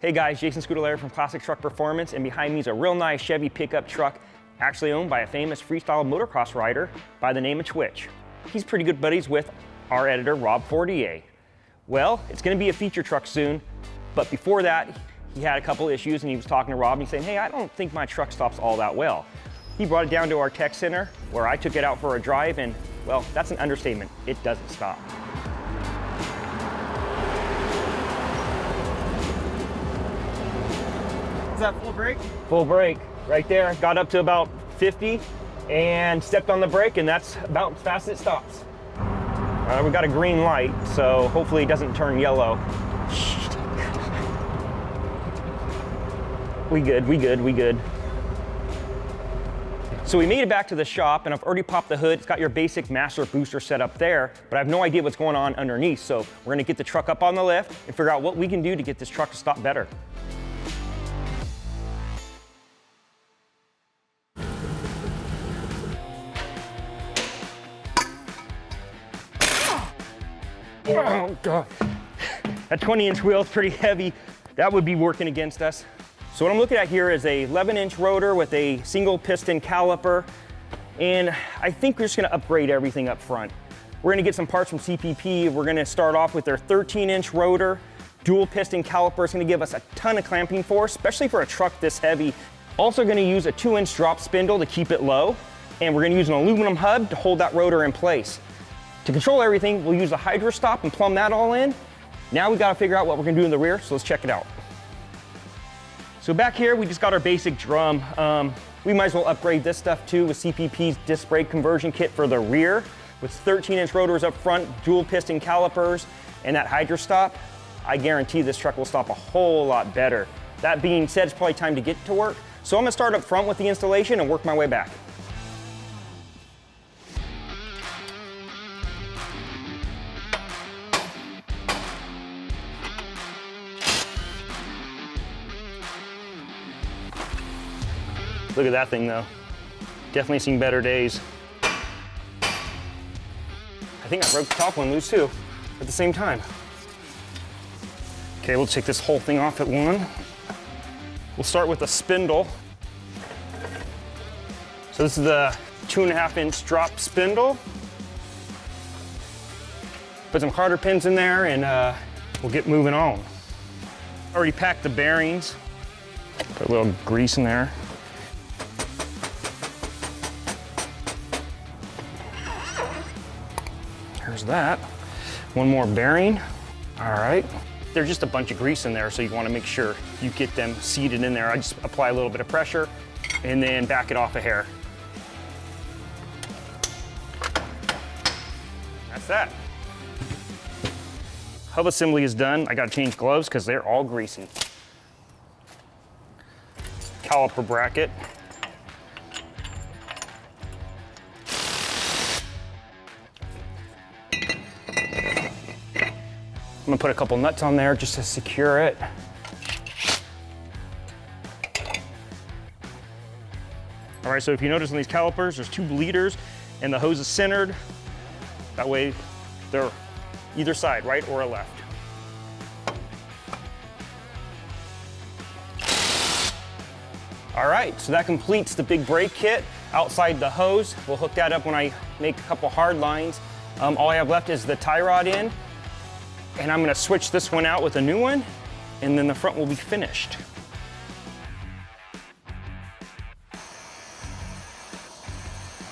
Hey guys, Jason Scudolari from Classic Truck Performance, and behind me is a real nice Chevy pickup truck, actually owned by a famous freestyle motocross rider by the name of Twitch. He's pretty good buddies with our editor, Rob Fortier. Well, it's gonna be a feature truck soon, but before that, he had a couple issues and he was talking to Rob and he's saying, hey, I don't think my truck stops all that well. He brought it down to our tech center where I took it out for a drive and, well, that's an understatement. It doesn't stop. Is that full brake? Full brake, right there. Got up to about 50 and stepped on the brake, and that's about as fast as it stops. We got a green light, so hopefully it doesn't turn yellow. We good. So we made it back to the shop, and I've already popped the hood. It's got your basic master booster set up there, but I have no idea what's going on underneath, so we're gonna get the truck up on the lift and figure out what we can do to get this truck to stop better. Oh God, that 20-inch wheel is pretty heavy. That would be working against us. So what I'm looking at here is a 11-inch rotor with a single piston caliper, and I think we're just gonna upgrade everything up front. We're gonna get some parts from CPP. We're gonna start off with their 13-inch rotor. Dual piston caliper is gonna give us a ton of clamping force, especially for a truck this heavy. Also gonna use a 2-inch drop spindle to keep it low, and we're gonna use an aluminum hub to hold that rotor in place. To control everything, we'll use a HydraStop and plumb that all in. Now we gotta figure out what we're gonna do in the rear, so let's check it out. So back here, we just got our basic drum. We might as well upgrade this stuff too with CPP's disc brake conversion kit for the rear. With 13-inch rotors up front, dual piston calipers, and that HydraStop, I guarantee this truck will stop a whole lot better. That being said, it's probably time to get to work. So I'm gonna start up front with the installation and work my way back. Look at that thing though. Definitely seen better days. I think I broke the top one loose too, at the same time. Okay, we'll take this whole thing off at one. We'll start with a spindle. So this is the 2.5-inch drop spindle. Put some cotter pins in there and we'll get moving on. Already packed the bearings. Put a little grease in there. There's that. One more bearing. All right. There's just a bunch of grease in there, so you want to make sure you get them seated in there. I just apply a little bit of pressure and then back it off a hair. That's that. Hub assembly is done. I got to change gloves because they're all greasy. Caliper bracket. I'm gonna put a couple nuts on there just to secure it. All right, so if you notice on these calipers, there's 2 bleeders and the hose is centered. That way they're either side, right or a left. All right, so that completes the big brake kit outside the hose. We'll hook that up when I make a couple hard lines. All I have left is the tie rod in. And I'm gonna switch this one out with a new one, and then the front will be finished.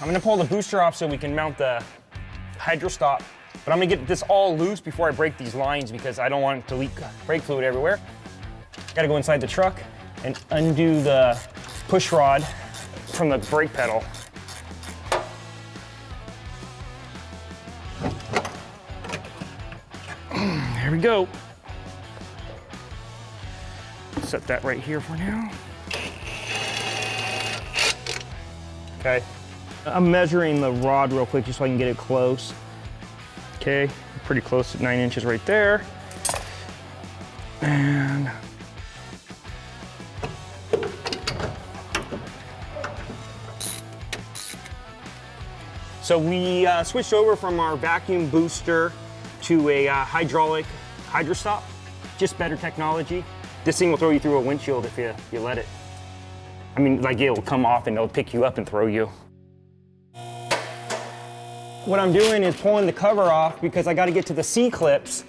I'm gonna pull the booster off so we can mount the HydraStop, but I'm gonna get this all loose before I break these lines because I don't want it to leak brake fluid everywhere. Gotta go inside the truck and undo the push rod from the brake pedal. There we go. Set that right here for now. Okay, I'm measuring the rod real quick just so I can get it close. Okay, pretty close to 9 inches right there. And so we switched over from our vacuum booster to a hydraulic HydraStop, just better technology. This thing will throw you through a windshield if you let it. I mean, like it'll come off and it'll pick you up and throw you. What I'm doing is pulling the cover off because I got to get to the C-clips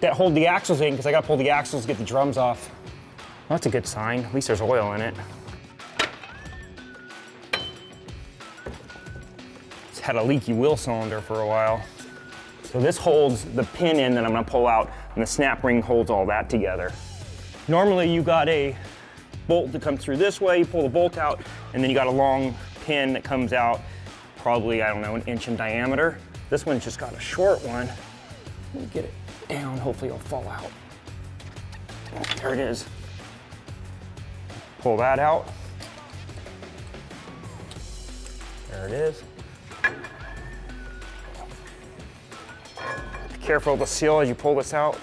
that hold the axles in, because I got to pull the axles to get the drums off. Well, that's a good sign. At least there's oil in it. It's had a leaky wheel cylinder for a while. So this holds the pin in that I'm going to pull out, and the snap ring holds all that together. Normally you got a bolt that comes through this way, you pull the bolt out, and then you got a long pin that comes out, probably, I don't know, 1 inch in diameter. This one's just got a short one. Let me get it down, hopefully it'll fall out. There it is. Pull that out. There it is. Be careful of the seal as you pull this out.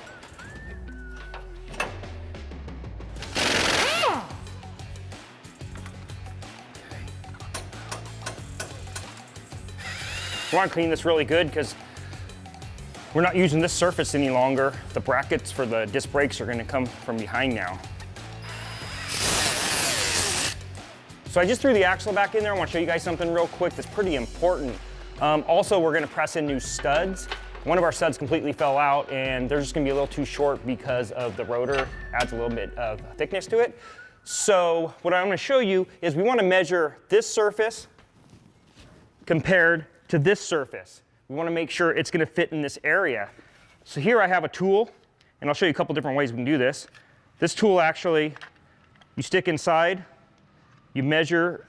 We want to clean this really good because we're not using this surface any longer. The brackets for the disc brakes are going to come from behind now. So I just threw the axle back in there. I want to show you guys something real quick that's pretty important. Also, we're going to press in new studs. One of our studs completely fell out and they're just going to be a little too short because of the rotor. Adds a little bit of thickness to it. So what I'm going to show you is we want to measure this surface compared to this surface. We want to make sure it's going to fit in this area. So here I have a tool, and I'll show you a couple different ways we can do this. This tool actually, you stick inside, you measure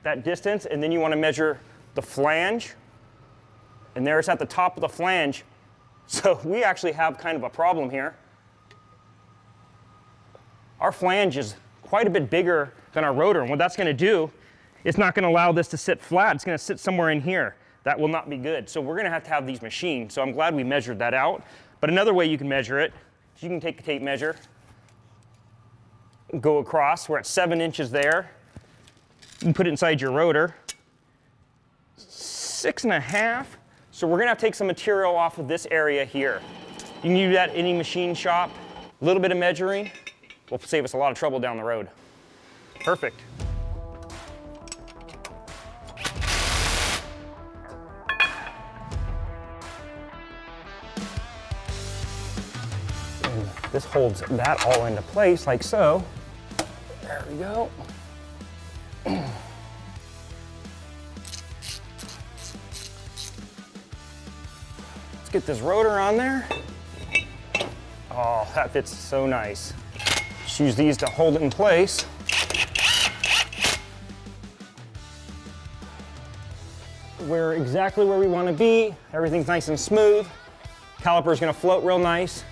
that distance, and then you want to measure the flange, and there it's at the top of the flange. So we actually have kind of a problem here. Our flange is quite a bit bigger than our rotor, and what that's going to do, it's not going to allow this to sit flat. It's going to sit somewhere in here. That will not be good. So we're going to have these machined. So I'm glad we measured that out. But another way you can measure it is you can take a tape measure, go across. We're at 7 inches there. You can put it inside your rotor. 6.5. So we're going to have to take some material off of this area here. You can do that at any machine shop. A little bit of measuring will save us a lot of trouble down the road. Perfect. This holds that all into place like so. There we go. Let's get this rotor on there. Oh, that fits so nice. Just use these to hold it in place. We're exactly where we want to be. Everything's nice and smooth. Caliper's going to float real nice.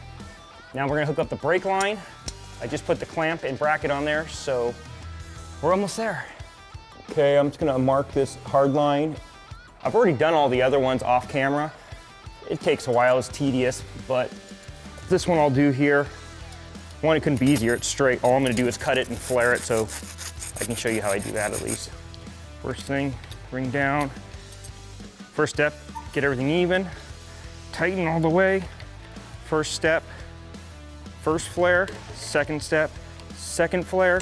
Now we're going to hook up the brake line. I just put the clamp and bracket on there, so we're almost there. Okay, I'm just going to mark this hard line. I've already done all the other ones off camera. It takes a while, it's tedious, but this one I'll do here. One, it couldn't be easier, it's straight. All I'm going to do is cut it and flare it, so I can show you how I do that at least. First thing, bring down. First step, get everything even. Tighten all the way. First step. First flare, second step, second flare,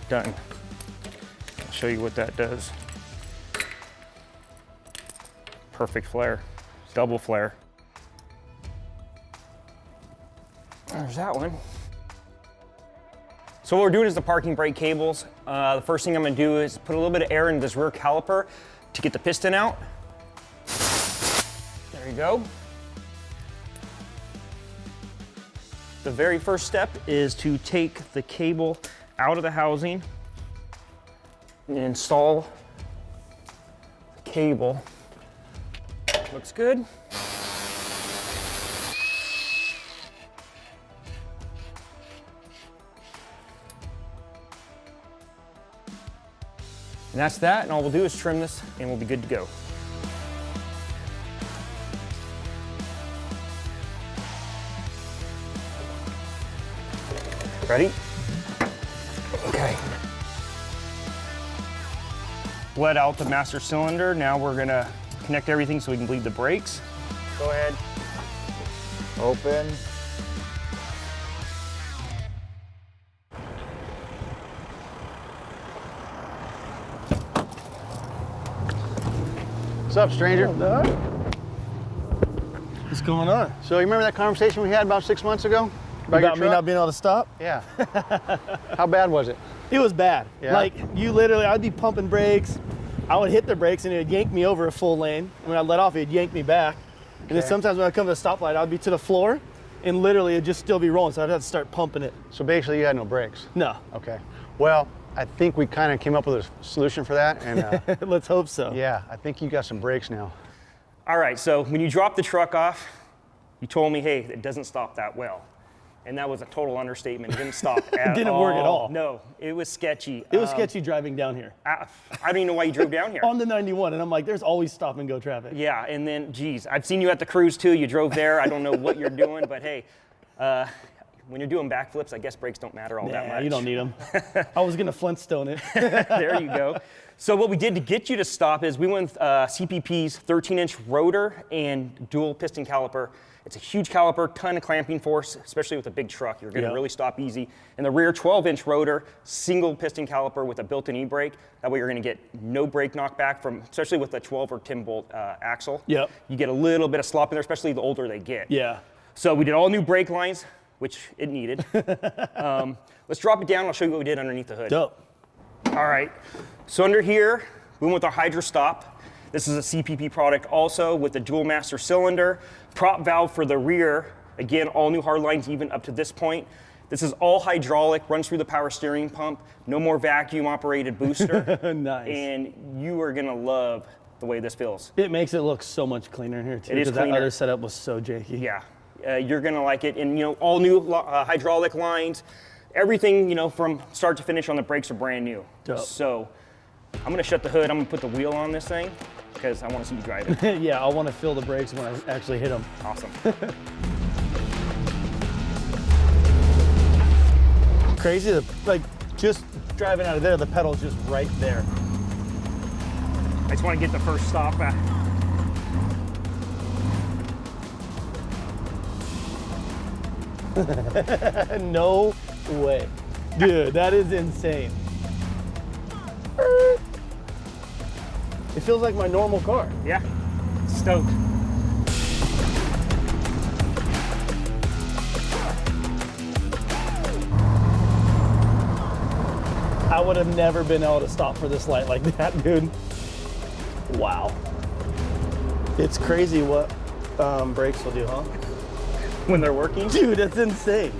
done. I'll show you what that does. Perfect flare, double flare. There's that one. So what we're doing is the parking brake cables. The first thing I'm gonna do is put a little bit of air into this rear caliper to get the piston out. There you go. The very first step is to take the cable out of the housing and install the cable. Looks good. And that's that, and all we'll do is trim this and we'll be good to go. Ready? Okay. Bled out the master cylinder. Now we're gonna connect everything so we can bleed the brakes. Go ahead. Open. What's up, stranger? What's going on? So you remember that conversation we had about 6 months ago? About me not being able to stop? Yeah. How bad was it? It was bad. Yeah? Like, you literally, I'd be pumping brakes. I would hit the brakes and it would yank me over a full lane. When I let off, it'd yank me back. And then sometimes when I come to a stoplight, I'd be to the floor and literally it'd just still be rolling. So I'd have to start pumping it. So basically you had no brakes? No. Okay. Well, I think we kind of came up with a solution for that. And let's hope so. Yeah, I think you got some brakes now. All right, so when you dropped the truck off, you told me, hey, it doesn't stop that well. And that was a total understatement. It didn't stop at all. It didn't work at all. No, it was sketchy. It was sketchy driving down here. I don't even know why you drove down here. On the 91, and I'm like, there's always stop and go traffic. Yeah, and then, geez, I've seen you at the cruise too. You drove there. I don't know what you're doing, but hey, when you're doing backflips, I guess brakes don't matter all that much. You don't need them. I was gonna Flintstone it. There you go. So what we did to get you to stop is we went with CPP's 13-inch rotor and dual piston caliper. It's a huge caliper, ton of clamping force, especially with a big truck. You're gonna really stop easy. And the rear 12-inch rotor, single piston caliper with a built-in e-brake. That way you're gonna get no brake knockback from, especially with a 12 or 10 bolt axle. Yep. You get a little bit of slop in there, especially the older they get. Yeah. So we did all new brake lines, which it needed. Let's drop it down. I'll show you what we did underneath the hood. Dope. All right. So under here, we went with our HydraStop. This is a CPP product also with the dual master cylinder, prop valve for the rear. Again, all new hard lines even up to this point. This is all hydraulic, runs through the power steering pump. No more vacuum operated booster. Nice. And you are gonna love the way this feels. It makes it look so much cleaner in here too. It is because cleaner. that other setup was so janky. Yeah. You're gonna like it. And you know, all new hydraulic lines, everything, you know, from start to finish on the brakes are brand new. Dope. So I'm gonna shut the hood. I'm gonna put the wheel on this thing because I want to see you drive it. Yeah, I want to feel the brakes when I actually hit them. Awesome. Crazy, like just driving out of there, the pedal's just right there. I just want to get the first stop. No way. Dude, that is insane. It feels like my normal car. Yeah, stoked. I would have never been able to stop for this light like that, dude. Wow. It's crazy what brakes will do, huh? When they're working? Dude, that's insane.